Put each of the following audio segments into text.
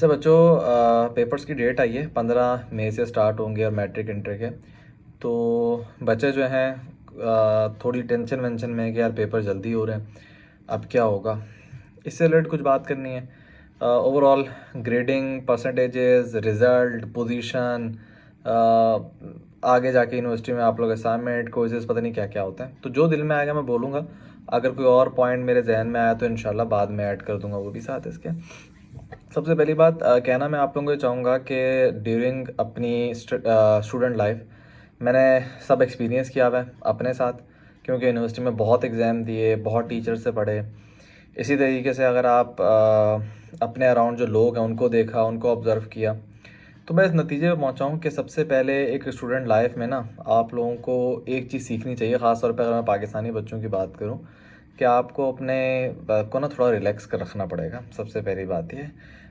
अच्छा बच्चों, पेपर्स की डेट आई है। 15 मई से स्टार्ट होंगे और मैट्रिक इंटर के। तो बच्चे जो हैं थोड़ी टेंशन वेंशन में है कि यार पेपर जल्दी हो रहे हैं, अब क्या होगा। इससे रिलेटेड कुछ बात करनी है। Overall grading, percentages, result, position, आगे जाके यूनिवर्सिटी में आप लोग असाइनमेंट, कोर्सेज, पता नहीं क्या क्या होता है। तो जो दिल में आएगा मैं बोलूँगा। अगर कोई और पॉइंट मेरे जहन में आया तो इंशाल्लाह बाद में ऐड कर दूंगा वो भी साथ इसके। सबसे पहली बात कहना मैं आप लोगों को ये चाहूँगा कि ड्यूरिंग अपनी स्टूडेंट लाइफ मैंने सब एक्सपीरियंस किया हुआ है अपने साथ, क्योंकि यूनिवर्सिटी में बहुत एग्ज़ाम दिए, बहुत टीचर से पढ़े। इसी तरीके से अगर आप अपने अराउंड जो लोग हैं उनको देखा, उनको ऑब्ज़र्व किया, तो मैं इस नतीजे पर पहुँचा हूँ कि सबसे पहले एक स्टूडेंट लाइफ में ना आप लोगों को एक चीज़ सीखनी चाहिए। ख़ास तौर पे अगर मैं पाकिस्तानी बच्चों की बात करूँ, कि आपको अपने को ना थोड़ा रिलैक्स कर रखना पड़ेगा। सबसे पहली बात ये,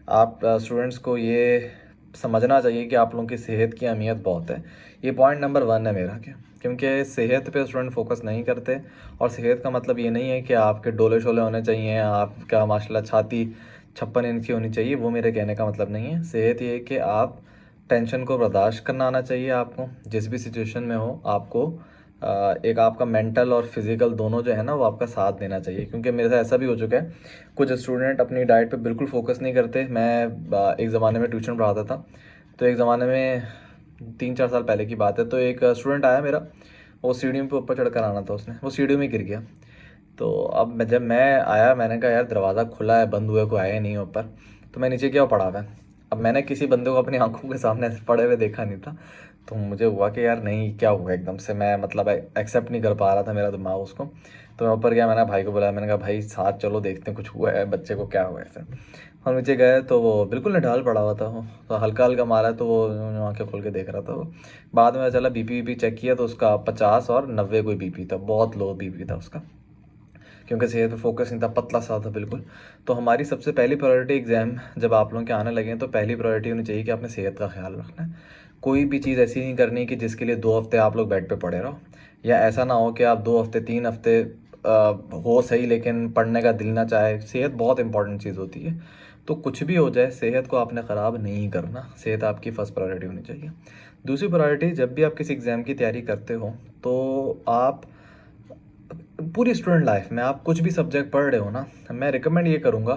आप स्टूडेंट्स को ये समझना चाहिए कि आप लोगों की सेहत की अहमियत बहुत है। ये पॉइंट नंबर 1 है मेरा, क्या क्योंकि सेहत पे स्टूडेंट फोकस नहीं करते। और सेहत का मतलब ये नहीं है कि आपके डोले शोले होने चाहिए, आपका माशाल्लाह छाती 56 इंच की होनी चाहिए, वो मेरे कहने का मतलब नहीं है। सेहत ये है कि आप टेंशन को बर्दाश्त करना आना चाहिए आपको, जिस भी सिचुएशन में हो आपको एक आपका मेंटल और फिज़िकल दोनों जो है ना वो आपका साथ देना चाहिए। क्योंकि मेरे साथ ऐसा भी हो चुका है, कुछ स्टूडेंट अपनी डाइट पे बिल्कुल फोकस नहीं करते। मैं एक ज़माने में ट्यूशन पढ़ाता था, तो एक ज़माने में 3-4 साल पहले की बात है, तो एक स्टूडेंट आया मेरा, वो सीढ़ियों पे ऊपर चढ़ कर आना था उसने, वो सीढ़ियों में गिर गया। तो अब जब मैं आया, मैंने कहा यार दरवाज़ा खुला है, बंद हुए, कोई आया नहीं है ऊपर। तो मैं नीचे क्या पड़ा हुआ है। अब मैंने किसी बंदे को अपनी आंखों के सामने ऐसे पड़े हुए देखा नहीं था। तो मुझे हुआ कि यार नहीं, क्या हुआ एकदम से, मैं मतलब एक्सेप्ट नहीं कर पा रहा था मेरा दिमाग उसको। तो मैं ऊपर गया, मैंने भाई को बुलाया, मैंने कहा भाई साथ चलो देखते हैं कुछ हुआ है बच्चे को, क्या हुआ है ऐसे। हम नीचे गए तो वो बिल्कुल निढाल पड़ा हुआ था, वो तो हल्का हल्का मारा, तो वो आंखें खोल के देख रहा था वो। बाद में चला बीपी वीपी चेक किया तो उसका 50 और 90 कोई बीपी था, बहुत लो बीपी था उसका, क्योंकि सेहत पे फोकस नहीं था, पतला सा था बिल्कुल। तो हमारी सबसे पहली प्रायोरिटी एग्ज़ाम जब आप लोगों के आने लगे हैं, तो पहली प्रायोरिटी होनी चाहिए कि आपने सेहत का ख्याल रखना है। कोई भी चीज़ ऐसी नहीं करनी कि जिसके लिए 2 हफ्ते आप लोग बेड पे पड़े रहो, या ऐसा ना हो कि आप 2 हफ्ते 3 हफ्ते हो सही लेकिन पढ़ने का दिल ना चाहे। सेहत बहुत इंपॉर्टेंट चीज़ होती है। तो कुछ भी हो जाए, सेहत को आपने ख़राब नहीं करना। सेहत आपकी फ़र्स्ट प्रायोरिटी होनी चाहिए। दूसरी प्रायोरिटी, जब भी आप किसी एग्ज़ाम की तैयारी करते हो तो आप पूरी स्टूडेंट लाइफ में आप कुछ भी सब्जेक्ट पढ़ रहे हो ना, मैं रिकमेंड ये करूँगा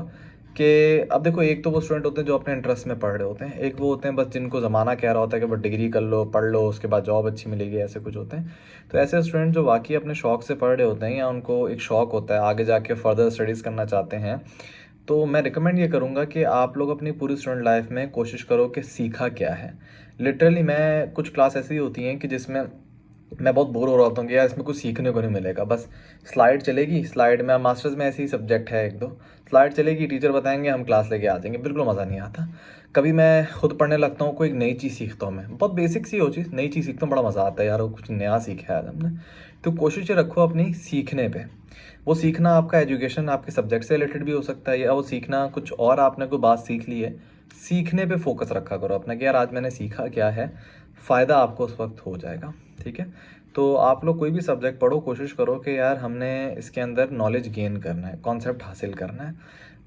कि अब देखो, एक तो वो स्टूडेंट होते हैं जो अपने इंटरेस्ट में पढ़ रहे होते हैं, एक वो होते हैं बस जिनको ज़माना कह रहा होता है कि बस डिग्री कर लो, पढ़ लो, उसके बाद जॉब अच्छी मिलेगी, ऐसे कुछ होते हैं। तो ऐसे स्टूडेंट जो वाकई अपने शौक़ से पढ़ रहे होते हैं, या उनको एक शौक़ होता है आगे जाके फर्दर स्टडीज़ करना चाहते हैं, तो मैं रिकमेंड ये करूँगा कि आप लोग अपनी पूरी स्टूडेंट लाइफ में कोशिश करो कि सीखा क्या है। लिटरली मैं कुछ क्लास ऐसी होती हैं कि जिसमें मैं बहुत बोर हो रहा होता हूँ कि यार इसमें कुछ सीखने को नहीं मिलेगा। बस स्लाइड चलेगी, स्लाइड में मास्टर्स में ऐसे ही सब्जेक्ट है एक दो, स्लाइड चलेगी, टीचर बताएंगे, हम क्लास लेके आ जाएंगे, बिल्कुल मज़ा नहीं आता। कभी मैं खुद पढ़ने लगता हूँ, कोई एक नई चीज़ सीखता हूँ, मैं बहुत बेसिक सी हो चीज़, नई चीज़ सीखता हूँ, बड़ा मज़ा आता है यार, वो कुछ नया सीखा है आज हमने। तो कोशिश ये रखो अपनी सीखने पे। वो सीखना आपका एजुकेशन, आपके सब्जेक्ट से रिलेटेड भी हो सकता है, या वो सीखना कुछ और आपने कोई बात सीख ली है, सीखने पे फोकस रखा करो अपना कि यार आज मैंने सीखा क्या है, फ़ायदा आपको उस वक्त हो जाएगा। ठीक है। तो आप लोग कोई भी सब्जेक्ट पढ़ो, कोशिश करो कि यार हमने इसके अंदर नॉलेज गेन करना है, कॉन्सेप्ट हासिल करना है।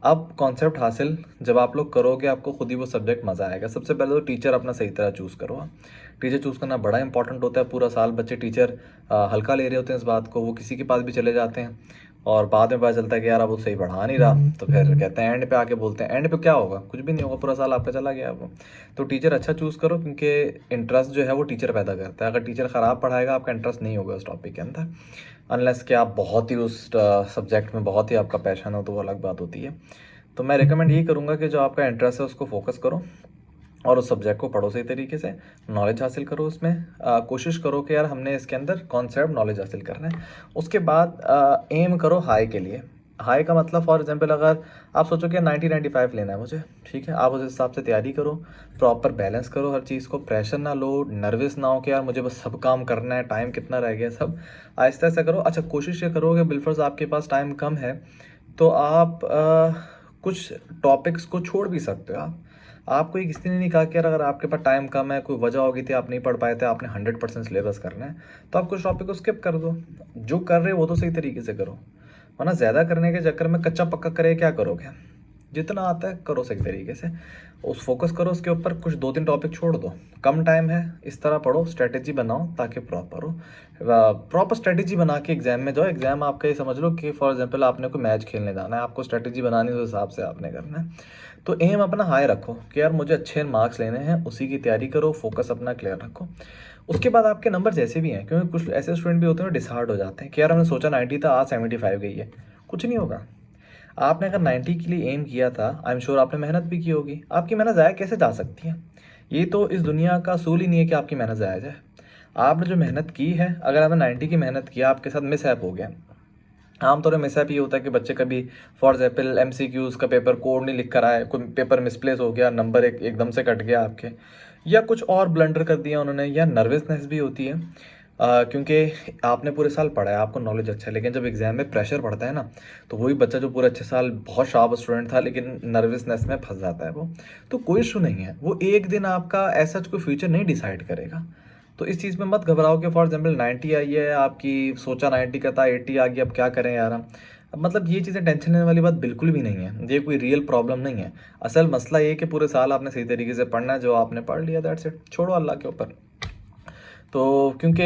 अब कॉन्सेप्ट हासिल जब आप लोग करोगे, आपको खुद ही वो सब्जेक्ट मज़ा आएगा। सबसे पहले तो टीचर अपना सही तरह चूज़ करो आप। टीचर चूज़ करना बड़ा इंपॉर्टेंट होता है। पूरा साल बच्चे टीचर हल्का ले रहे होते हैं इस बात को, वो किसी के पास भी चले जाते हैं, और बाद में पता चलता है कि यार अब वो सही पढ़ा नहीं रहा, तो फिर कहते हैं एंड पे आके बोलते हैं, एंड पे क्या होगा, कुछ भी नहीं होगा, पूरा साल आपका चला गया वो। तो टीचर अच्छा चूज़ करो, क्योंकि इंटरेस्ट जो है वो टीचर पैदा करता है। अगर टीचर ख़राब पढ़ाएगा, आपका इंटरेस्ट नहीं होगा उस टॉपिक के अंदर, अनलेस कि आप बहुत ही उस सब्जेक्ट में बहुत ही आपका पैशन हो, तो वो अलग बात होती है। तो मैं रिकमेंड यही करूँगा कि जो आपका इंटरेस्ट है उसको फोकस करो, और उस सब्जेक्ट को पढ़ो सही तरीके से, नॉलेज हासिल करो उसमें। कोशिश करो कि यार हमने इसके अंदर कॉन्सेप्ट नॉलेज हासिल करना है। उसके बाद एम करो हाई के लिए। हाई का मतलब फॉर एग्जांपल, अगर आप सोचो कि 90-95 लेना है मुझे, ठीक है, आप उस हिसाब से तैयारी करो, प्रॉपर बैलेंस करो हर चीज़ को, प्रेशर ना लो, नर्वस ना हो कि यार मुझे बस सब काम करना है, टाइम कितना रह गया, सब आहिस्ता आहिस्ता करो। अच्छा, कोशिश ये करो कि बिलफर्ज आपके पास टाइम कम है, तो आप कुछ टॉपिक्स को छोड़ भी सकते हो। आपको ये किसी ने नहीं कहा कि यार अगर आपके पास टाइम कम है, कोई वजह होगी थी आप नहीं पढ़ पाए थे, आपने 100% सिलेबस करना है, तो आप कुछ टॉपिक को स्किप कर दो। जो कर रहे हो वो तो सही तरीके से करो, वरना ज़्यादा करने के चक्कर में कच्चा पक्का करे क्या करोगे। जितना आता है करो सही तरीके से, उस फोकस करो उसके ऊपर, कुछ 2-3 टॉपिक छोड़ दो, कम टाइम है इस तरह पढ़ो, स्ट्रेटेजी बनाओ ताकि प्रॉपर हो। प्रॉपर स्ट्रेटेजी बना के एग्जाम में जाओ। एग्जाम आपका ये समझ लो कि फॉर एग्जांपल आपने कोई मैच खेलने जाना है, आपको स्ट्रेटेजी बनानी है, उस हिसाब से आपने करना है। तो एम अपना हाई रखो कि यार मुझे अच्छे मार्क्स लेने हैं, उसी की तैयारी करो, फोकस अपना क्लियर रखो। उसके बाद आपके नंबर जैसे भी हैं, क्योंकि कुछ ऐसे स्टूडेंट भी होते हैं डिसहार्ड हो जाते हैं कि यार हमने सोचा 90 था, आज 75 गई है। कुछ नहीं होगा। आपने अगर 90 के लिए एम किया था, आई एम श्योर आपने मेहनत भी की होगी। आपकी मेहनत ज़ाया कैसे जा सकती है? ये तो इस दुनिया का असूल ही नहीं है कि आपकी मेहनत ज़ाया जाए। आपने जो मेहनत की है, अगर आपने 90 की मेहनत किया, आपके साथ मिसहैप हो गया। आमतौर पर मिसहैप ये होता है कि बच्चे कभी फॉर एग्जाम्पल MCQs का पेपर कोड नहीं लिख कर आए, कोई पेपर मिसप्लेस हो गया, नंबर एकदम से कट गया आपके, या कुछ और ब्लंडर कर दिया उन्होंने, या नर्वसनेस भी होती है। क्योंकि आपने पूरे साल पढ़ा है, आपको नॉलेज अच्छा है, लेकिन जब एग्जाम में प्रेशर पड़ता है ना, तो वही बच्चा जो पूरे अच्छे साल बहुत शार्प स्टूडेंट था लेकिन नर्वसनेस में फंस जाता है वो। तो कोई इशू नहीं है, वो एक दिन आपका ऐसा कोई फ्यूचर नहीं डिसाइड करेगा। तो इस चीज़ में मत घबराओ कि फॉर एग्जाम्पल 90 आई है आपकी, सोचा 90 का था, 80 आ गया, अब क्या करें यार हम। अब मतलब ये चीज़ें टेंशन लेने वाली बात बिल्कुल भी नहीं है, ये कोई रियल प्रॉब्लम नहीं है। असल मसला ये है कि पूरे साल आपने सही तरीके से पढ़ना है, जो आपने पढ़ लिया दैट्स इट, छोड़ो अल्लाह के ऊपर। तो क्योंकि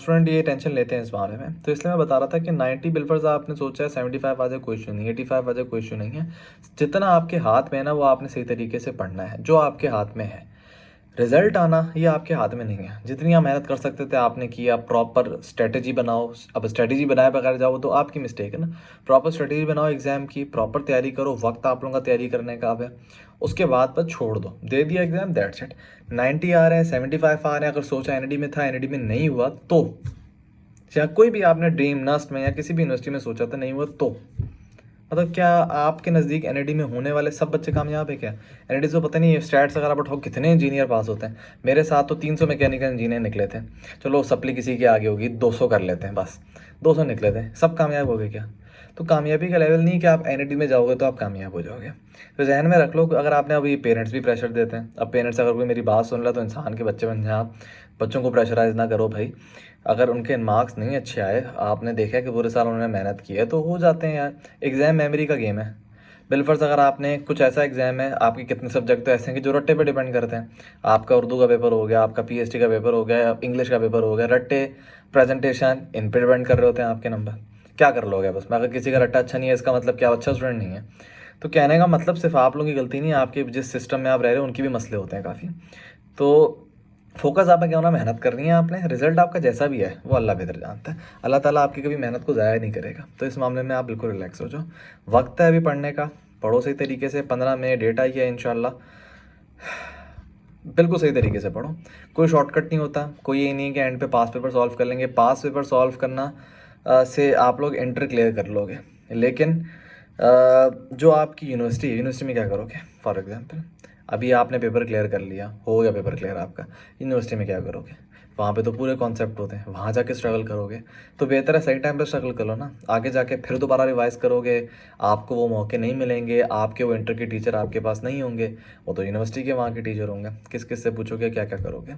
स्टूडेंट ये टेंशन लेते हैं इस बारे में, तो इसलिए मैं बता रहा था कि 90 बिल्फर्स आपने सोचा है, 75 आ जाए कोई इशू नहीं, 85 आ जाए कोई इशू नहीं है। जितना आपके हाथ में है ना, वो आपने सही तरीके से पढ़ना है, जो आपके हाथ में है। रिजल्ट आना ये आपके हाथ में नहीं है। जितनी आप मेहनत कर सकते थे आपने किया, प्रॉपर स्ट्रेटजी बनाओ। अब स्ट्रेटजी बनाए बगैर जाओ तो आपकी मिस्टेक है ना। प्रॉपर स्ट्रेटजी बनाओ एग्जाम की, प्रॉपर तैयारी करो, वक्त आप लोगों का तैयारी करने का अब है। उसके बाद पर छोड़ दो, दे दिया एग्जाम, दैट्स इट। 90 आ रहे हैं, 75 आ रहे हैं, अगर सोचा एनडी में था, एनडी में नहीं हुआ तो, या कोई भी आपने ड्रीम नस्ट में या किसी भी यूनिवर्सिटी में सोचा था नहीं हुआ तो, मतलब क्या आपके नज़दीक एनईडी में होने वाले सब बच्चे कामयाब है क्या? एनईडी से पता नहीं, स्टैट्स अगर आप उठाओ कितने इंजीनियर पास होते हैं। मेरे साथ तो 300 मैकेनिकल इंजीनियर निकले थे। चलो सप्ली किसी के आगे होगी, 200 कर लेते हैं बस, 200 निकले थे, सब कामयाब हो गए क्या? तो कामयाबी का लेवल नहीं कि आप एनईडी में जाओगे तो आप कामयाब हो जाओगे। तो जहन में रख लो, अगर आपने अभी पेरेंट्स भी प्रेशर देते हैं, अब पेरेंट्स अगर कोई मेरी बात सुन रहा तो इंसान के बच्चे बन जाए आप, बच्चों को प्रेशराइज ना करो भाई। अगर उनके मार्क्स नहीं अच्छे आए, आपने देखा है कि पूरे साल उन्होंने मेहनत की है, तो हो जाते हैं यार। एग्ज़ाम मेमोरी का गेम है। बिलफर्स अगर आपने कुछ ऐसा एग्जाम है, आपके कितने सब्जेक्ट तो ऐसे हैं कि जो रट्टे पे डिपेंड करते हैं। आपका उर्दू का पेपर हो गया, आपका पीएचडी का पेपर हो गया, इंग्लिश का पेपर हो गया, रट्टे प्रेजेंटेशन इन पे डिपेंड कर रहे होते हैं आपके नंबर। क्या कर लोगे बस में? अगर किसी का रट्टा अच्छा नहीं है इसका मतलब क्या अच्छा स्टूडेंट नहीं है? तो कहने का मतलब सिर्फ आप लोगों की गलती नहीं है, आपके जिस सिस्टम में आप रह रहे हो उनकी भी मसले होते हैं काफ़ी। तो फोकस आपका क्या होना, मेहनत करनी है आपने, रिजल्ट आपका जैसा भी है वो अल्लाह बेहतर जानता है। अल्लाह ताला आपकी कभी मेहनत को ज़ाया नहीं करेगा, तो इस मामले में आप बिल्कुल रिलैक्स हो जाओ। वक्त है अभी पढ़ने का, पढ़ो सही तरीके से। 15 में डेट आई है इंशाल्लाह, बिल्कुल सही तरीके से पढ़ो। कोई शॉर्टकट नहीं होता, कोई ये नहीं है कि एंड पे पास पेपर सॉल्व कर लेंगे। पास पेपर सॉल्व करना से आप लोग इंटर क्लियर कर लोगे, लेकिन जो आपकी यूनिवर्सिटी है, यूनिवर्सिटी में क्या करोगे? फॉर एग्जांपल अभी आपने पेपर क्लियर कर लिया, हो गया पेपर क्लियर आपका, यूनिवर्सिटी में क्या करोगे? वहाँ पे तो पूरे कॉन्सेप्ट होते हैं, वहाँ जाके स्ट्रगल करोगे। तो बेहतर है सही टाइम पे स्ट्रगल कर लो ना, आगे जाके फिर दोबारा रिवाइज करोगे, आपको वो मौके नहीं मिलेंगे, आपके वो इंटर के टीचर आपके पास नहीं होंगे, वो तो यूनिवर्सिटी के वहाँ के टीचर होंगे। किस किस से पूछोगे, क्या क्या करोगे?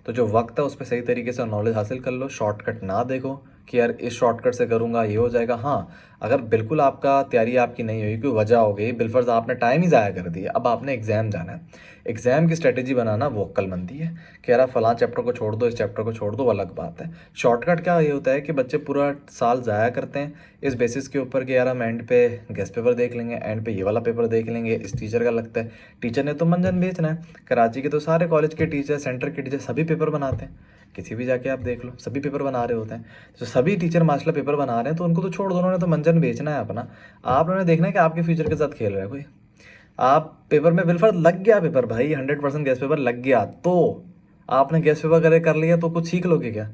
तो जो वक्त है उस पर सही तरीके से नॉलेज हासिल कर लो। शॉर्टकट ना देखो कि यार इस शॉर्टकट से करूँगा ये हो जाएगा। हाँ, अगर बिल्कुल आपका तैयारी आपकी नहीं हुई, कोई वजह हो गई, बिलफर्ज आपने टाइम ही ज़ाया कर दिया, अब आपने एग्ज़ाम जाना है, एग्ज़ाम की स्ट्रेटेजी बनाना वो अक्लमंदी है कि यार फलां चैप्टर को छोड़ दो, इस चैप्टर को छोड़ दो, वो अलग बात है। शॉर्टकट क्या ये होता है कि बच्चे पूरा साल ज़ाया करते हैं इस बेसिस के ऊपर कि यार हम एंड पे गेस्ट पेपर देख लेंगे, एंड पे ये वाला पेपर देख लेंगे, इस टीचर का लगता है। टीचर ने तो मंजन बेचना है। कराची के तो सारे कॉलेज के टीचर, सेंटर के टीचर सभी पेपर बनाते हैं, किसी भी जाके आप देख लो, सभी पेपर बना रहे होते हैं। तो सभी टीचर माशाल्लाह पेपर बना रहे हैं, तो उनको तो छोड़ दो, उन्होंने तो मंजन बेचना है अपना। आप लोगों ने देखना है कि आपके फ्यूचर के साथ खेल रहा है कोई। आप पेपर में बिल्कुल लग गया पेपर भाई, 100% गैस पेपर लग गया, तो आपने गैस पेपर कर लिया तो कुछ सीख लोगे क्या?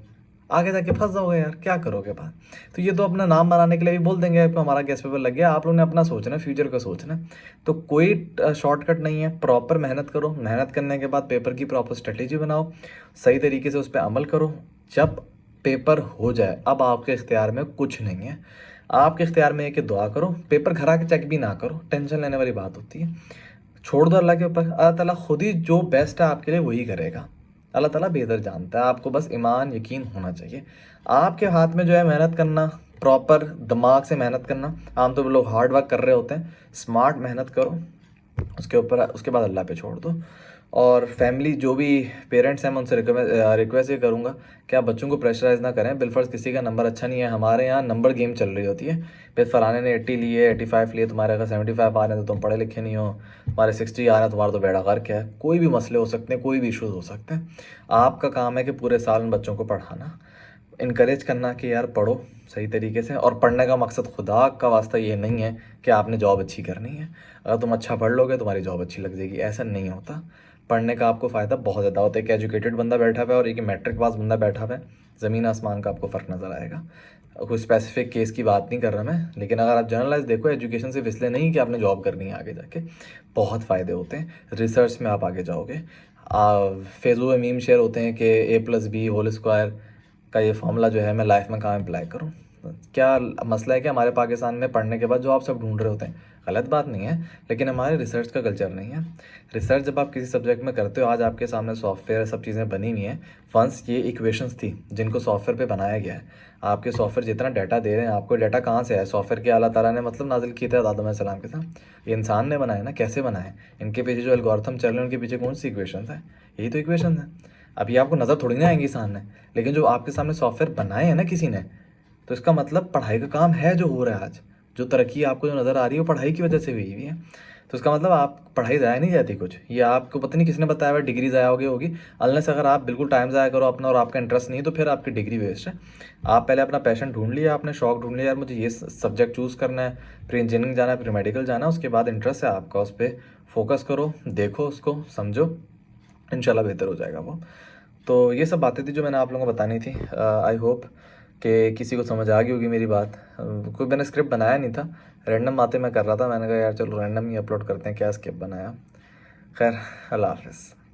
आगे जाके फंस जाओगे यार, क्या करोगे बात? तो ये तो अपना नाम बनाने के लिए भी बोल देंगे आपको हमारा गैस पेपर लग गया। आप लोगों ने अपना सोचना है, फ्यूचर का सोचना है। तो कोई शॉर्टकट नहीं है, प्रॉपर मेहनत करो। मेहनत करने के बाद पेपर की प्रॉपर स्ट्रेटेजी बनाओ, सही तरीके से उस पर अमल करो। जब पेपर हो जाए, अब आपके इख्तियार में कुछ नहीं है। आपके इख्तियार में है कि दुआ करो, पेपर घर आके चेक भी ना करो, टेंशन लेने वाली बात होती है। छोड़ दो अल्लाह के ऊपर, अल्लाह ताला खुद ही जो बेस्ट है आपके लिए वही करेगा। अल्लाह ताला बेहतर जानता है, आपको बस ईमान यकीन होना चाहिए। आपके हाथ में जो है मेहनत करना, प्रॉपर दिमाग से मेहनत करना। आमतौर पर लोग हार्ड वर्क कर रहे होते हैं, स्मार्ट मेहनत करो, उसके बाद अल्लाह पे छोड़ दो। और फैमिली जो भी पेरेंट्स हैं मैं उनसे रिक्वेस्ट ये करूँगा कि आप बच्चों को प्रेशराइज़ ना करें। बिलफर्ज किसी का नंबर अच्छा नहीं है, हमारे यहाँ नंबर गेम चल रही होती है। फिर फलाने ने 80 लिए, 85 लिए, तुम्हारे अगर 75 आ रहे हैं तो तुम पढ़े लिखे नहीं हो, तुम्हारे 60 आ रहे हैं तुम्हारा तो बेड़ा गर्क है। कोई भी मसले हो सकते हैं, कोई भी इशूज़ हो सकते हैं। आपका काम है कि पूरे साल उन बच्चों को पढ़ाना, इनकरेज करना कि यार पढ़ो सही तरीके से। और पढ़ने का मकसद खुदा का वास्ता ये नहीं है कि आपने जॉब अच्छी करनी है, अगर तुम अच्छा पढ़ लोगे तुम्हारी जॉब अच्छी लग जाएगी, ऐसा नहीं होता। पढ़ने का आपको फ़ायदा बहुत ज़्यादा होता है। एक एजुकेटेड बंदा बैठा हुआ है और एक मैट्रिक पास बंदा बैठा हुआ है, ज़मीन आसमान का आपको फ़र्क नज़र आएगा। कोई स्पेसिफिक केस की बात नहीं कर रहा मैं, लेकिन अगर आप जनरलाइज देखो, एजुकेशन सिर्फ इसलिए नहीं कि आपने जॉब करनी है, आगे जाके बहुत फ़ायदे होते हैं। रिसर्च में आप आगे जाओगे। फेसबुक में मीम शेयर होते हैं कि A+B² का ये फॉर्मूला जो है मैं लाइफ में कहाँ अप्लाई करूँ। क्या मसला है कि हमारे पाकिस्तान में पढ़ने के बाद जो आप सब ढूंढ रहे होते हैं, गलत बात नहीं है, लेकिन हमारे रिसर्च का कल्चर नहीं है। रिसर्च जब आप किसी सब्जेक्ट में करते हो, आज आपके सामने सॉफ्टवेयर सब चीज़ें बनी हुई हैं। वंस ये इक्वेशंस थी जिनको सॉफ्टवेयर पे बनाया गया है। आपके सॉफ्टवेयर जितना डाटा दे रहे हैं, आपको डाटा कहाँ से है? सॉफ्टवेयर के अल्लाह ताला ने मतलब नाजिल किए थे आदम अलैहिस्सलाम के साथ। ये इंसान ने बनाया ना, कैसे बनाए? इनके पीछे जो एल्गोरिथम चल रहे हैं उनके पीछे कौन सी इक्वेशंस है? यही तो इक्वेशन है। अब ये आपको नज़र थोड़ी ना आएंगी सामने, लेकिन जो आपके सामने सॉफ्टवेयर बनाए हैं ना किसी ने, तो इसका मतलब पढ़ाई का काम है जो हो रहा है आज। जो तरक्की आपको जो नज़र आ रही है वो पढ़ाई की वजह से हुई हुई है। तो इसका मतलब आप पढ़ाई ज़ाया नहीं जाती कुछ, ये आपको पता नहीं किसने बताया हुआ डिग्री ज़ाया होगी। अनलेस अगर आप बिल्कुल टाइम ज़ाया करो अपना और आपका इंटरेस्ट नहीं, तो फिर आपकी डिग्री वेस्ट है। आप पहले अपना पैशन ढूंढ लिया, आपने शौक ढूंढ लिया, यार मुझे ये सब्जेक्ट चूज़ करना है, फिर इंजीनियरिंग जाना है, फिर मेडिकल जाना है, उसके बाद इंटरेस्ट है आपका, उस पर फोकस करो, देखो उसको, समझो, इंशाल्लाह बेहतर हो जाएगा वो। तो ये सब बातें थी जो मैंने आप लोगों को बतानी थी। आई होप कि किसी को समझ आ गई होगी मेरी बात। कोई मैंने स्क्रिप्ट बनाया नहीं था, रैंडम बातें मैं कर रहा था। मैंने कहा यार चलो रैंडम ही अपलोड करते हैं, क्या स्क्रिप्ट बनाया। खैर, अल्लाह हाफ़िज़।